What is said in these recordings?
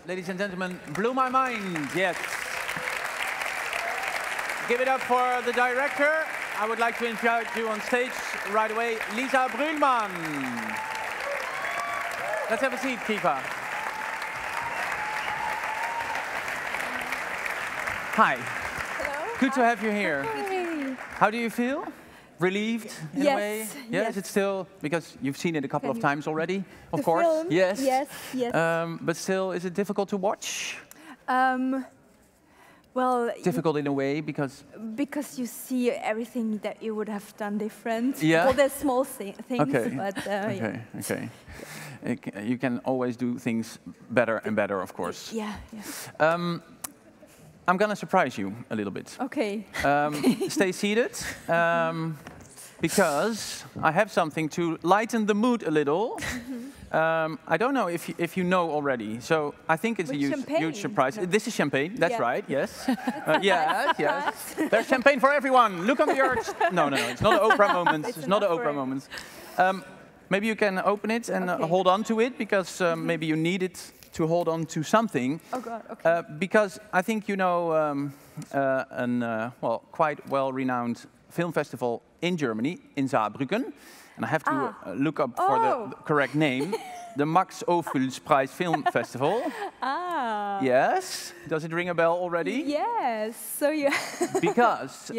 Ladies and gentlemen, blew my mind, yes. Give it up for the director. I would like to invite you on stage right away, Lisa Brühlmann. Let's have a seat, Kiva. Hi. Hello. Good to have you here. Hi. How do you feel? Relieved in a way? Yeah, yes. is it still, because you've seen it a couple of times already, of The course? film? Yes. Yes, yes. But still, is it difficult to watch? Well, Difficult in a way, because you see everything that you would have done different. Yeah. Well, there's small things, Okay. but yeah. Okay. You can always do things better and better, of course. Yeah, yeah. I'm gonna surprise you a little bit. Okay. Stay seated, because I have something to lighten the mood a little. I don't know if you know already, so I think it's a huge surprise. No. This is champagne, that's Yeah. right, yes. Yes. There's champagne for everyone. Look on the arch. No, it's not an Oprah moment. It's not an Oprah moment. Maybe you can open it and hold on to it, because maybe you need it to hold on to something. Oh God, okay. Because I think you know quite well-renowned film festival in Germany, in Saarbrücken. And I have to look up for the correct name. The Max Ophüls Film Festival. Yes. Does it ring a bell already? Yes. So you. Because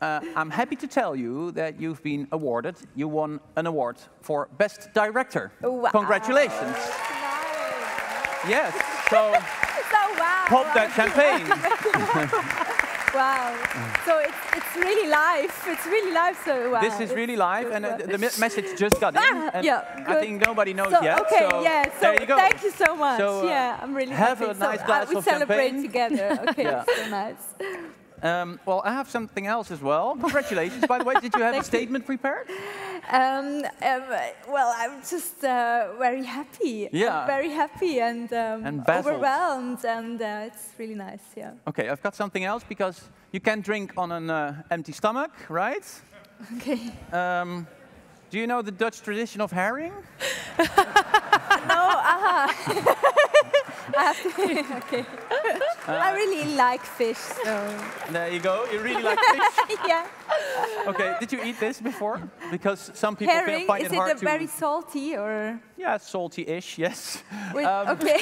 I'm happy to tell you that you've been awarded. You won an award for Best Director. Wow. Congratulations. Nice. Yes. So wow. pop that champagne. Wow. So it's really live. It's really live. So wow. This is really live, and the message just got in. And yeah, I think nobody knows so, yet. Okay, so yeah. So there you go. thank you so much. So, yeah, I'm really have happy. a nice glass we of celebrate champagne. together. Okay, Yeah. so nice. Well, I have something else as well. Congratulations, by the way. Did you have a statement prepared? Well, I'm just very happy. Yeah. I'm very happy and baffled. overwhelmed, and it's really nice. Yeah. Okay, I've got something else, because you can drink on an empty stomach, right? Okay. Do you know the Dutch tradition of herring? No, I have to. Okay. I really like fish, so. There you go. You really like fish? Yeah. Okay. Did you eat this before? Because some people Herring, find it hard to. is it very salty or? Yeah, salty-ish. Yes. Okay.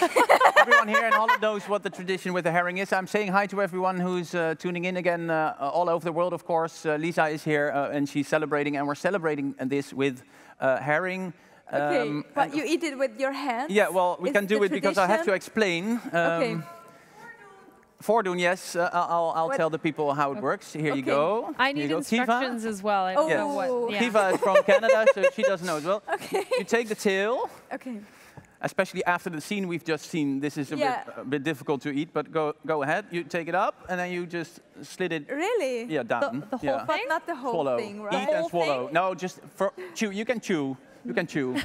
Everyone here in Holland knows what the tradition with the herring is. I'm saying hi to everyone who's tuning in again all over the world, of course. Lisa is here and she's celebrating, and we're celebrating this with herring. Okay, but you eat it with your hands? Yeah, well, we can do it because I have to explain. Okay. Voordoen, yes. I'll tell the people how it works. Here you go. I need instructions as well. I don't know what. Yeah. Kiva is from Canada, so she doesn't know as well. Okay. You take the tail. Okay. Especially after the scene we've just seen, this is a bit difficult to eat, but go ahead. You take it up, and then you just slit it. Really? Yeah, down. The whole thing? But not the whole swallow. thing, right? Eat and swallow. No, just chew. You can chew. You can chew.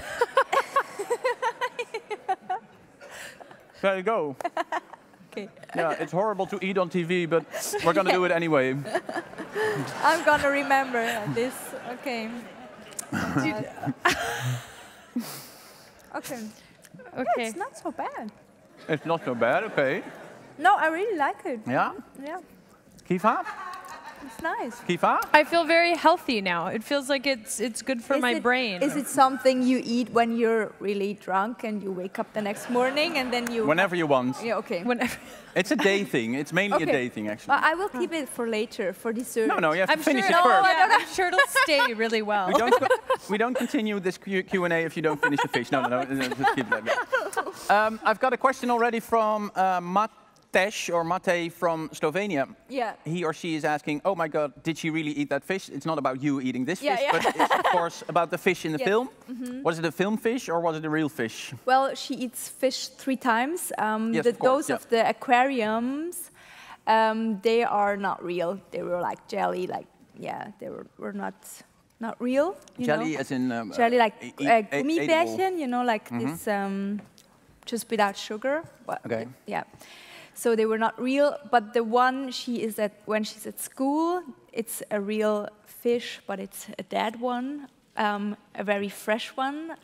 There you go. Okay. Yeah, it's horrible to eat on TV, but we're gonna do it anyway. I'm gonna remember this. Okay. Okay. Okay. Yeah, it's not so bad. It's not so bad, okay. No, I really like it. Yeah? Yeah, Kiva? it's nice. Kiva? I feel very healthy now. It feels like it's good for my brain. Is it something you eat when you're really drunk and you wake up the next morning and then you... Whenever you want. Yeah, okay. Whenever. It's a day thing. It's mainly a day thing, actually. I will keep it for later, for dessert. No, you have to finish it no, first. I'm sure it'll stay really well. We don't continue this Q&A if you don't finish the fish. No, just keep that going. I've got a question already from Mate from Slovenia. Yeah. He or she is asking, oh my God, did she really eat that fish? It's not about you eating this fish, Yeah. but it's of course about the fish in the film. Was it a film fish or was it a real fish? Well, she eats fish 3 times. Yes, of course, Those of the aquariums, they are not real. They were like jelly, they were not real. Jelly as in... jelly like gummibärchen, you know, like this, just without sugar. But Okay. Yeah. So they were not real, but the one when she's at school, it's a real fish, but it's a dead one, a very fresh one.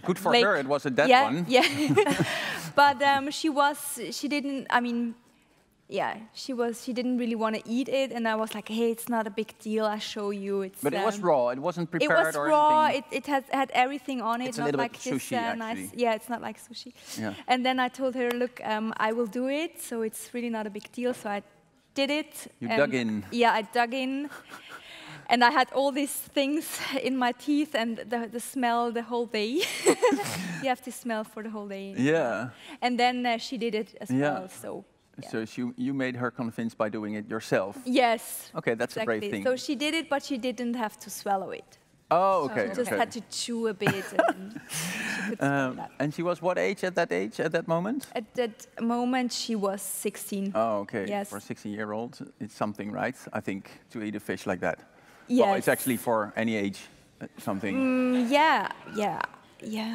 Good for her, it was a dead one. Yeah, But she didn't, I mean, yeah, she didn't really want to eat it, and I was like, hey, it's not a big deal, I'll show you. It's, but it was raw, it wasn't prepared or anything? It was raw, it had everything on it. It's not a little like bit sushi, this, nice, yeah, it's not like sushi. Yeah. And then I told her, look, I will do it, so it's really not a big deal, so I did it. You dug in. Yeah, I dug in. And I had all these things in my teeth and the smell the whole day. You have to smell for the whole day. Yeah. And then she did it as well. So, yeah. So you made her convinced by doing it yourself? Yes. Okay, that's exactly. a brave thing. So she did it, but she didn't have to swallow it. Oh, okay. She just had to chew a bit. And she could swallow that. And she was what age, at that moment? At that moment, she was 16. Oh, okay. Yes. For a 16-year-old, it's something, right? I think, to eat a fish like that. Yes. Well, it's actually for any age, something. Yeah.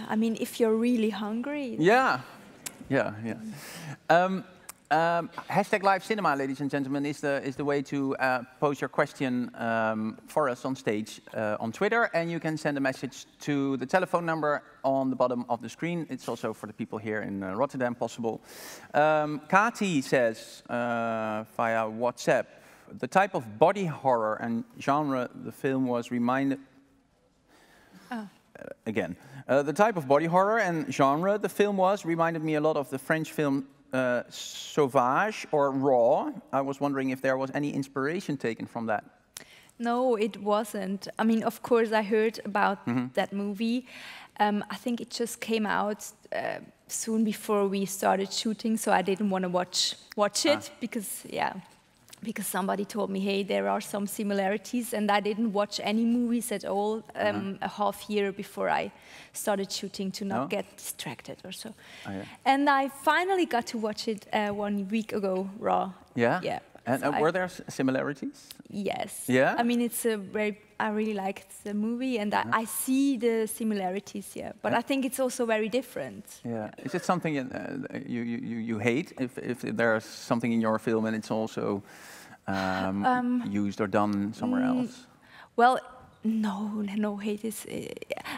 I mean, if you're really hungry. Yeah. Hashtag live cinema, ladies and gentlemen, is the way to pose your question for us on stage on Twitter, and you can send a message to the telephone number on the bottom of the screen. It's also for the people here in Rotterdam possible. Kati says via WhatsApp, the type of body horror and genre the film was reminded... Again. The type of body horror and genre the film was reminded me a lot of the French film Sauvage or Raw. I was wondering if there was any inspiration taken from that. No, it wasn't. I mean, of course, I heard about that movie. I think it just came out soon before we started shooting, so I didn't want to watch it because somebody told me, hey, there are some similarities, and I didn't watch any movies at all a half year before I started shooting to not get distracted or so. Oh, yeah. And I finally got to watch it 1 week ago, Raw. Yeah? Yeah. And so were there similarities? Yes. Yeah? I mean, I really liked the movie, and I see the similarities, but I think it's also very different. Yeah. Is it something you hate, if there's something in your film and it's also used or done somewhere else? Well, no hate is...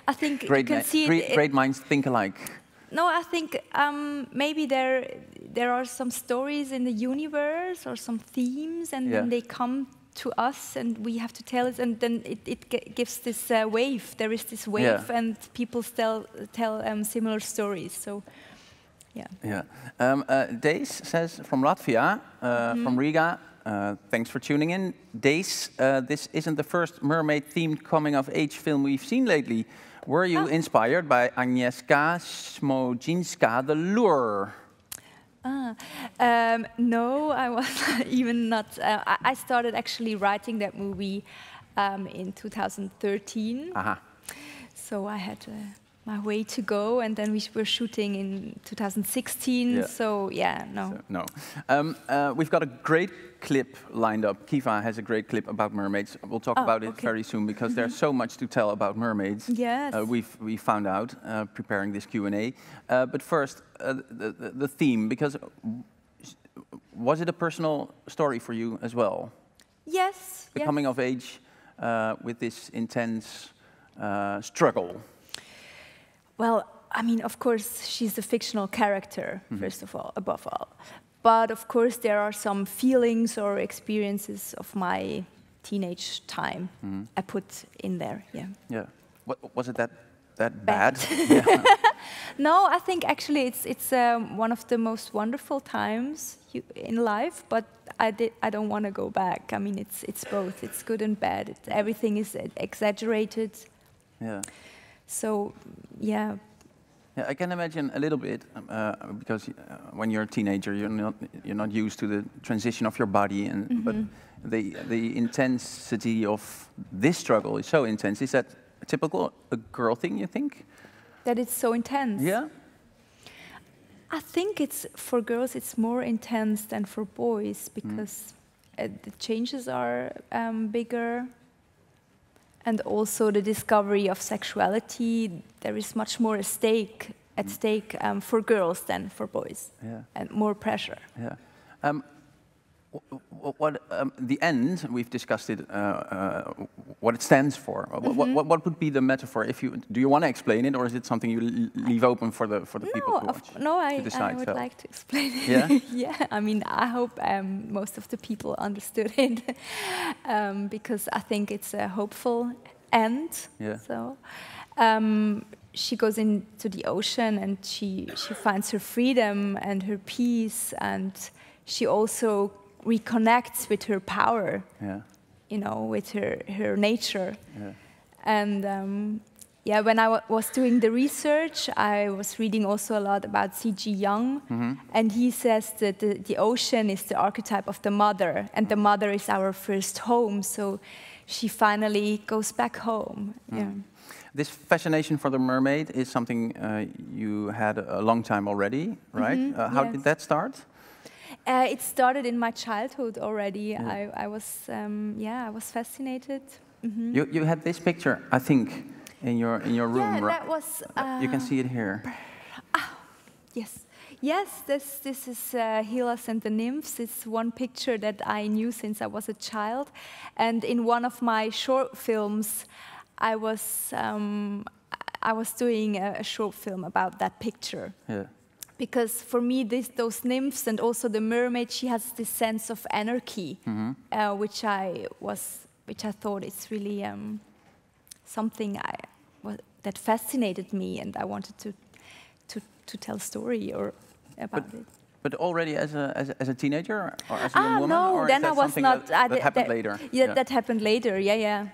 I think you can see it... Great minds think alike. No, I think maybe there are some stories in the universe or some themes, and then they come to us, and we have to tell it, and then it gives this wave. There is this wave, and people tell similar stories. So, yeah. Dace says from Latvia, from Riga. Thanks for tuning in. Dace, this isn't the first mermaid-themed coming-of-age film we've seen lately. Were you inspired by Agnieszka Smoczyńska, The Lure? No, I was even not. I started actually writing that movie in 2013. So I had my way to go, and then we were shooting in 2016. So no. We've got a great clip lined up. Kiva has a great clip about mermaids. We'll talk about it very soon, because there's so much to tell about mermaids. Yes. We found out preparing this Q&A. But first, the theme, because was it a personal story for you as well? Yes. The coming of age with this intense struggle. Well, I mean, of course, she's a fictional character, first of all, above all. But of course, there are some feelings or experiences of my teenage time I put in there. Yeah. Was it that bad? No, I think actually it's one of the most wonderful times in life. But I don't want to go back. I mean, it's both. It's good and bad. Everything is exaggerated. Yeah. So, yeah. I can imagine a little bit, because when you're a teenager, you're not used to the transition of your body, and but the intensity of this struggle is so intense. Is that typical a girl thing, you think? That it's so intense? Yeah. I think for girls it's more intense than for boys, because the changes are bigger. And also the discovery of sexuality, there is much more at stake for girls than for boys, and more pressure. Yeah. what the end, we've discussed it, what it stands for. What would be the metaphor? If you do, you want to explain it, or is it something you leave open for the people to watch? No, I would like to explain it. Yeah, yeah. I mean, I hope most of the people understood it, because I think it's a hopeful end. Yeah. So. She goes into the ocean and she finds her freedom and her peace, and she also reconnects with her power, you know, with her nature. Yeah. And yeah, when I was doing the research, I was reading also a lot about C.G. Jung, and he says that the ocean is the archetype of the mother, and the mother is our first home, so she finally goes back home. Yeah. This fascination for the mermaid is something you had a long time already, right? How did that start? It started in my childhood already. Yeah. I was fascinated. You had this picture, I think, in your room. Yeah, that was. You can see it here. Yes. Yes, this is Hylas and the Nymphs. It's one picture that I knew since I was a child, and in one of my short films, I was doing a short film about that picture. Yeah. Because for me, those nymphs and also the mermaid, she has this sense of anarchy, which I thought is really something that fascinated me, and I wanted to tell a story about it. But already as a teenager or as a young woman? No, or then I was not. That happened later? Yeah, that happened later, yeah.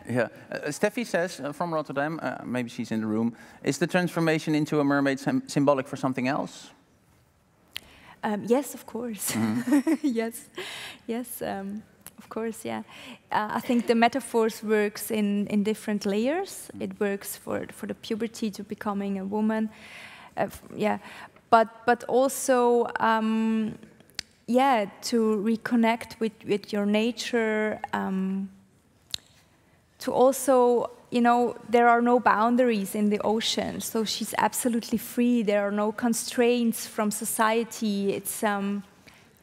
Steffi says, from Rotterdam, maybe she's in the room, is the transformation into a mermaid symbolic for something else? Yes, of course. Yes, of course, yeah. I think the metaphors works in different layers. It works for the puberty to becoming a woman, yeah. But also, to reconnect with your nature, to also, you know, there are no boundaries in the ocean, so she's absolutely free. There are no constraints from society. It's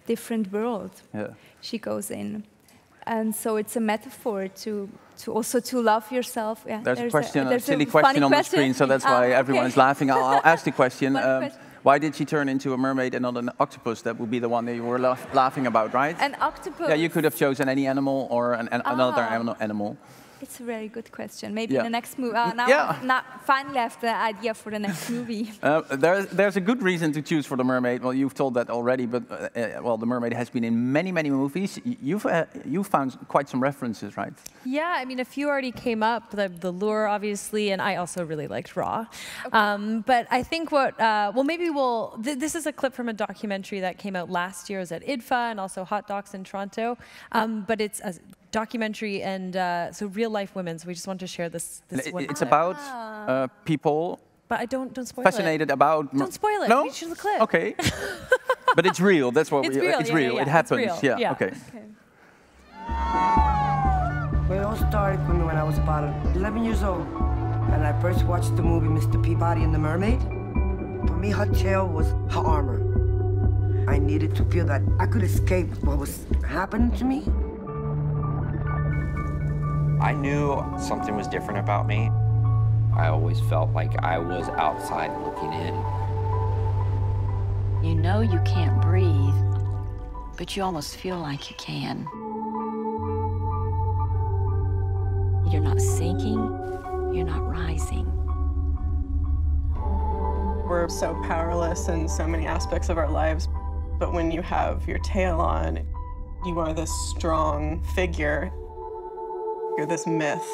different world she goes in. And so it's a metaphor to also to love yourself. Yeah, there's a silly question on the screen, so that's why everyone is laughing. I'll ask the question. Why did she turn into a mermaid and not an octopus? That would be the one that you were laughing about, right? An octopus? Yeah, you could have chosen any animal or another animal. It's a very good question. Maybe in the next movie. Now, finally, I have the idea for the next movie. There's a good reason to choose for the mermaid. Well, you've told that already, but well, the mermaid has been in many movies. You've found quite some references, right? Yeah, I mean, a few already came up. The lure, obviously, and I also really liked Raw. Okay. But I think this is a clip from a documentary that came out last year. It was at IFFR and also Hot Docs in Toronto. But it's a documentary and so real life women. So we just want to share this one. It's about people. But don't spoil fascinated about. Don't spoil it. No? We should the clip. Okay. But it's real. That's what it's real. It's real. It happens. It's real. Yeah. Okay. Well, it all started for me when I was about 11 years old, and I first watched the movie Mr. Peabody and the Mermaid. For me, her tail was her armor. I needed to feel that I could escape what was happening to me. I knew something was different about me. I always felt like I was outside looking in. You know you can't breathe, but you almost feel like you can. You're not sinking, you're not rising. We're so powerless in so many aspects of our lives, but when you have your tail on, you are this strong figure. You're this myth.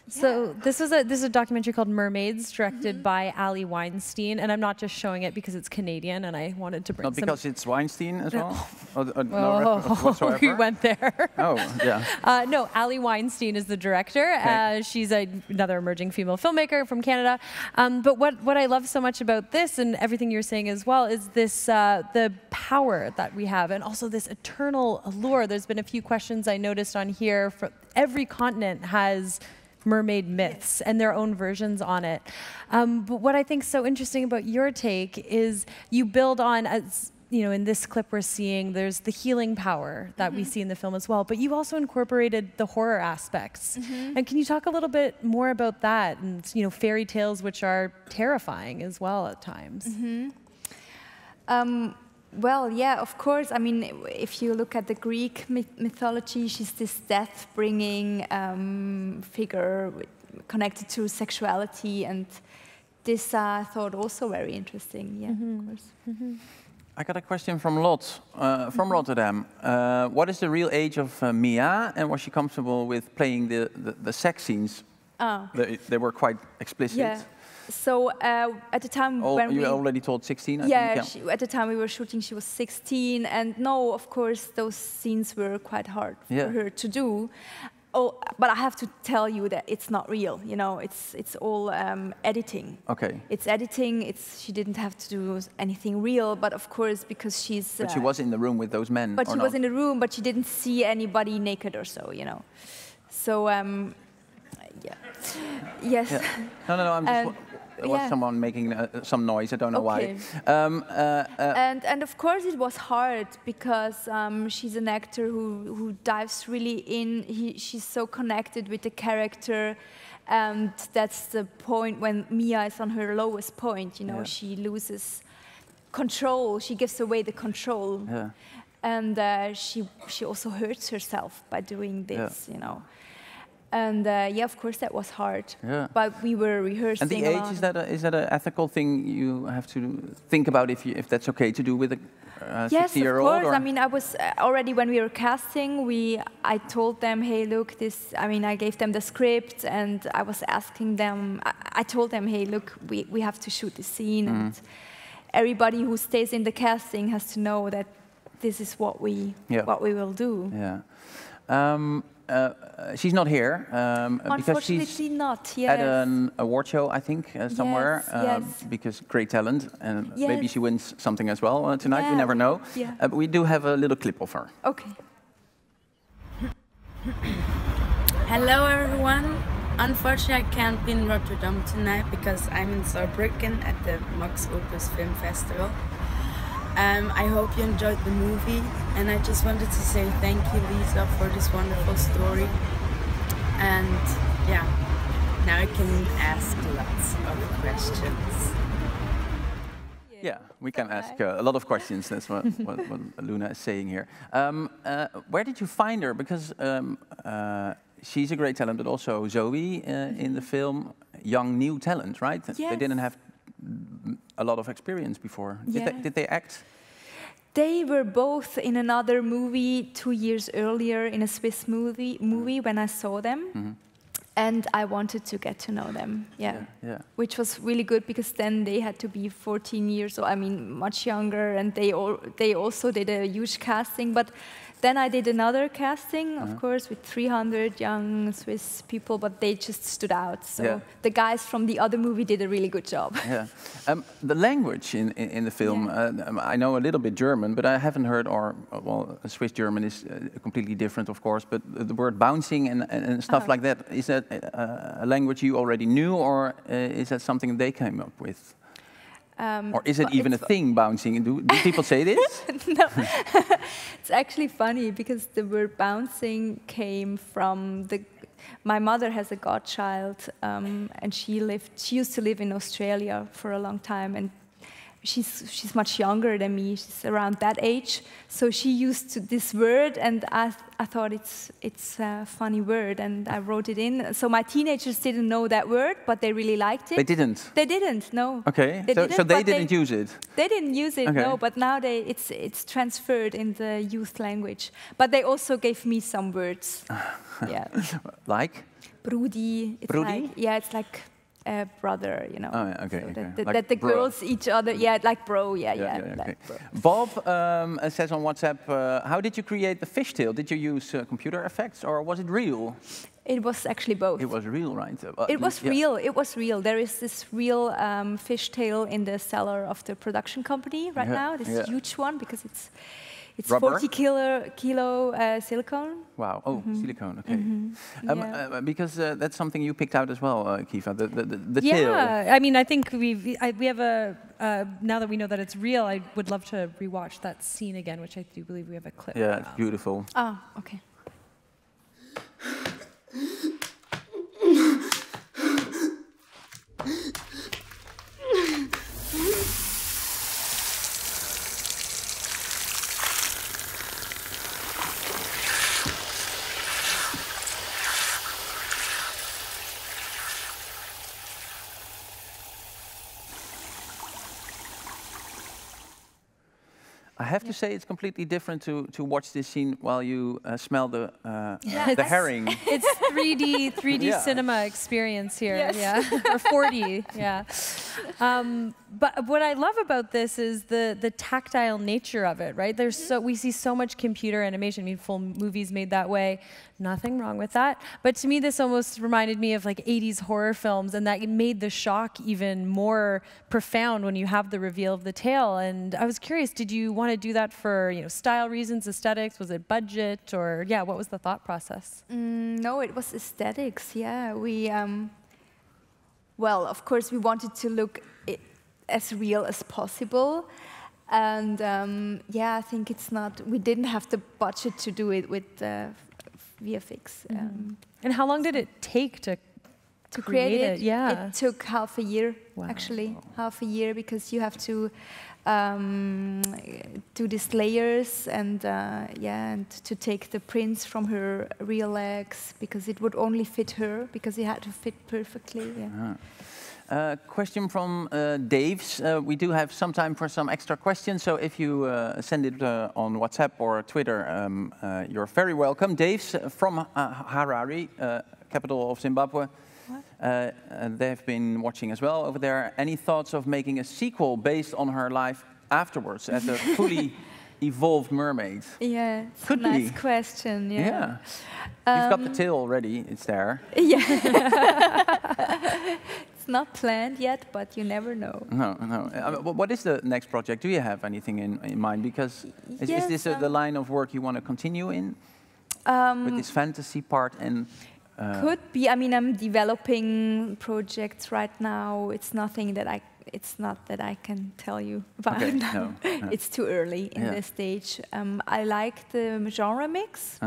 So this is a documentary called Mermaids, directed by Ali Weinstein, and I'm not just showing it because it's Canadian, and I wanted to bring. Not because it's Weinstein as well. No whatsoever. We went there. Oh yeah. No, Ali Weinstein is the director. Okay. She's another emerging female filmmaker from Canada. But what I love so much about this and everything you're saying as well is this the power that we have, and also this eternal allure. There's been a few questions I noticed on here. Every continent has mermaid myths and their own versions on it. But what I think is so interesting about your take is you build on, as you know, in this clip we're seeing, there's the healing power that we see in the film as well, but you also incorporated the horror aspects. And can you talk a little bit more about that and, you know, fairy tales which are terrifying as well at times? Well, yeah, of course. I mean, if you look at the Greek mythology, she's this death-bringing figure connected to sexuality, and this I thought also very interesting. Yeah, of course. I got a question from Lot, from Rotterdam. What is the real age of Mia, and was she comfortable with playing the sex scenes? Oh. They were quite explicit. Yeah. So at the time when you we already told 16, I think? Yeah, at the time we were shooting, she was 16, and no, of course, those scenes were quite hard for her to do. Oh, but I have to tell you that it's not real. You know, it's all editing. Okay. It's editing. She didn't have to do anything real, but of course because she's. But she was in the room with those men. But she was in the room, but she didn't see anybody naked or so. You know, so yeah. Yes. Yeah. No. I'm just. There was someone making some noise. I don't know why. And of course it was hard because she's an actor who dives really in. She's so connected with the character, and that's the point when Mia is on her lowest point. You know, she loses control. She gives away the control, and she also hurts herself by doing this. You know. And yeah, of course, that was hard. Yeah. But we were rehearsing. And the age, is that an ethical thing you have to think about if that's okay to do with a 60-year-old? Yes, of course. I mean, I was already when we were casting, I told them, hey, look, this. I mean, I gave them the script, and I was asking them. I told them, hey, look, we have to shoot this scene, and everybody who stays in the casting has to know that this is what we will do. Yeah. She's not here because she's at an award show, I think, somewhere. Because great talent, and maybe she wins something as well tonight. Yeah. We never know. Yeah. But we do have a little clip of her. Okay. Hello, everyone. Unfortunately, I can't be in Rotterdam tonight because I'm in Saarbrücken at the Max Opus Film Festival. I hope you enjoyed the movie, and I just wanted to say thank you, Lisa, for this wonderful story. And yeah, now I can ask lots of questions. Yeah, we can ask a lot of questions. That's what Luna is saying here. Where did you find her? Because she's a great talent, but also Zoe in the film, young, new talent, right? Yes. They didn't have a lot of experience before. Did they act? They were both in another movie 2 years earlier, in a Swiss movie when I saw them. And I wanted to get to know them, which was really good because then they had to be 14 years old, I mean, much younger, and they also did a huge casting. But then I did another casting, of course, with 300 young Swiss people, but they just stood out. So the guys from the other movie did a really good job. Yeah. The language in the film, I know a little bit German, but I haven't heard, well, Swiss German is completely different, of course, but the word bouncing and stuff like that, is that a language you already knew, or is that something they came up with? Or is it even a thing, bouncing? Do people say this? No. It's actually funny because the word bouncing came from my mother has a godchild, and she used to live in Australia for a long time, and she's much younger than me. She's around that age, so she used this word, and I thought it's a funny word, and I wrote it in. So my teenagers didn't know that word, but they really liked it. They didn't? They didn't, no. Okay, so they didn't use it? They didn't use it, no, but now it's transferred in the youth language. But they also gave me some words. Yeah. Like? Broody. Broody? It's like brother, you know. Oh, okay. So that the girls each other, like bro, okay. Like bro. Bob says on WhatsApp, how did you create the fishtail? Did you use computer effects, or was it real? It was actually both. It was real, right? It was real. It was real. There is this real fishtail in the cellar of the production company right now. This huge one, because It's rubber? 40 kilo silicone. Wow. Oh, silicone. Okay. Because that's something you picked out as well, Kiva. The tail. Yeah. I mean, I think we have a. Now that we know that it's real, I would love to rewatch that scene again, which I do believe we have a clip. Yeah, it's beautiful. Ah, okay. I have to say it's completely different to watch this scene while you smell the herring. It's 3D cinema experience here. Yes. Yeah, or 4D. Yeah. But what I love about this is the tactile nature of it, right? We see so much computer animation. I mean, full movies made that way. Nothing wrong with that. But to me, this almost reminded me of like 80s horror films, and that made the shock even more profound when you have the reveal of the tail. And I was curious, did you want to do that for style reasons, aesthetics? Was it budget, or what was the thought process? No, it was aesthetics. Yeah, we. Well, of course, we wanted to look as real as possible. And I think it's not. We didn't have the budget to do it with VFX. And how long did it take to create it? Yeah, it took half a year. Wow. Actually, half a year, because you have to do these layers and and to take the prints from her real legs, because it would only fit her, because it had to fit perfectly. Yeah. Question from Dave's. We do have some time for some extra questions, so if you send it on WhatsApp or Twitter, you're very welcome. Dave's from Harare, capital of Zimbabwe. They've been watching as well over there. Any thoughts of making a sequel based on her life afterwards as a fully evolved mermaid? Yeah, it's a nice question. Yeah. You've got the tail already, it's there. Yeah. It's not planned yet, but you never know. No. What is the next project? Do you have anything in mind? Because is this the line of work you want to continue in? With this fantasy part and... Could be. I mean, I'm developing projects right now. It's nothing that I can tell you about now. No. It's too early in this stage. I like the genre mix,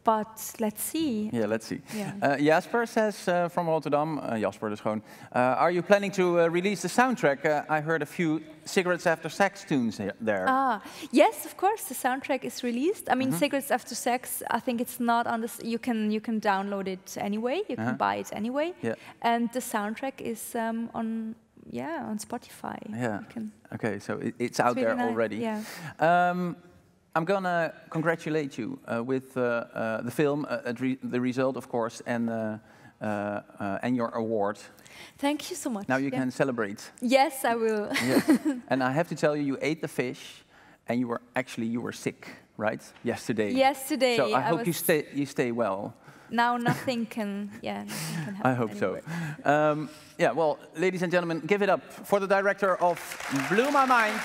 but let's see. Yeah, let's see. Yeah. Jasper says from Rotterdam, Jasper dus gewoon, are you planning to release the soundtrack? I heard a few Cigarettes After Sex tunes there. Yes, of course, the soundtrack is released. I mean, Cigarettes After Sex, I think it's not on the... You can download it anyway, you can buy it anyway. Yeah. And the soundtrack is on Spotify. Yeah. Okay, so it's out there already. Yeah. I'm gonna congratulate you with the film, the result, of course, and your award. Thank you so much. Now you can celebrate. Yes, I will. Yes. And I have to tell you, you ate the fish, and you were sick, right? Yesterday. Yesterday. So I hope you stay well. Now nothing can happen. I hope so. Well, ladies and gentlemen, give it up for the director of Blew My Mind.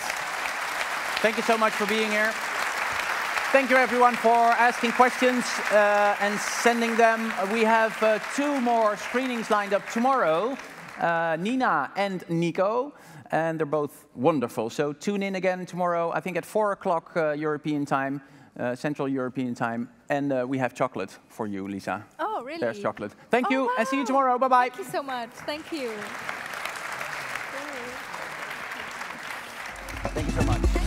Thank you so much for being here. Thank you, everyone, for asking questions and sending them. We have 2 more screenings lined up tomorrow, Nina and Nico, and they're both wonderful. So tune in again tomorrow, I think at 4 o'clock European time, Central European time, and we have chocolate for you, Lisa. Oh, really? There's chocolate. Thank you, and see you tomorrow. Bye-bye. Thank you so much. Thank you. Thank you so much.